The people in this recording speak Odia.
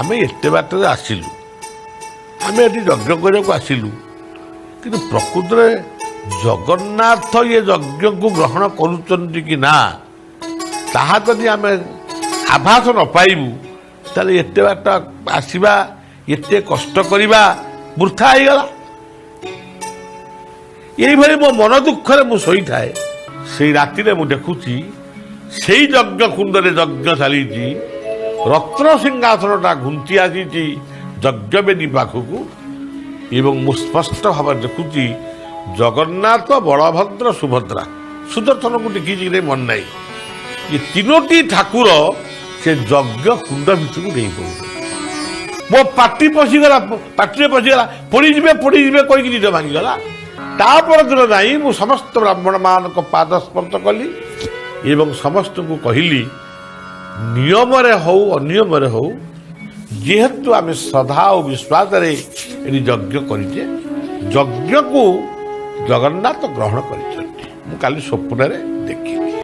ଆମେ ଏତେ ବାଟରେ ଆସିଲୁ, ଆମେ ଏଠି ଯଜ୍ଞ କରିବାକୁ ଆସିଲୁ, କିନ୍ତୁ ପ୍ରକୃତରେ ଜଗନ୍ନାଥ ଏ ଯଜ୍ଞକୁ ଗ୍ରହଣ କରୁଛନ୍ତି କି ନା ତାହା ଯଦି ଆମେ ଆଭାସ ନ ପାଇବୁ ତାହେଲେ ଏତେ ବାଟ ଆସିବା, ଏତେ କଷ୍ଟ କରିବା ବୃଥା ହେଇଗଲା। এইভাবে ମୋ ମନ ଦୁଃଖରେ ମୁଁ ଶୋଇଥାଏ। ସେଇ ରାତିରେ ମୁଁ ଦେଖୁଛି ସେଇ ଯଜ୍ଞ କୁଣ୍ଡରେ ଯଜ୍ଞ ଚାଲିଛି, ରତ୍ନ ସିଂହାସନଟା ଘୁଞ୍ଚି ଆସିଛି ଯଜ୍ଞବେଦୀ ପାଖକୁ, ଏବଂ ମୁଁ ସ୍ପଷ୍ଟ ଭାବରେ ଦେଖୁଛି ଜଗନ୍ନାଥ, ବଳଭଦ୍ର, ସୁଭଦ୍ରା, ସୁଦର୍ଶନକୁ ଦେଖିଛି କି ମନେ ନାହିଁ, ଏ ତିନୋଟି ଠାକୁର ସେ ଯଜ୍ଞ କୁଣ୍ଡ ଭିତରକୁ ନେଇ ପଡ଼ୁଛନ୍ତି। ମୋ ପାଟିରେ ପଶିଗଲା, ପଡ଼ିଯିବେ କହିକି ନିଜ ଭାଙ୍ଗିଗଲା। ତାପର ଦିନ ଯାଇ ମୁଁ ସମସ୍ତ ବ୍ରାହ୍ମଣମାନଙ୍କ ପାଦ ସ୍ପର୍ଶ କଲି ଏବଂ ସମସ୍ତଙ୍କୁ କହିଲି, ନିୟମରେ ହଉ ଅନିୟମରେ ହଉ, ଯେହେତୁ ଆମେ ଶ୍ରଦ୍ଧା ଓ ବିଶ୍ୱାସରେ ଏଠି ଯଜ୍ଞ କରିଛେ, ଯଜ୍ଞକୁ ଜଗନ୍ନାଥ ଗ୍ରହଣ କରିଛନ୍ତି। ମୁଁ କାଲି ସ୍ୱପ୍ନରେ ଦେଖିଲି।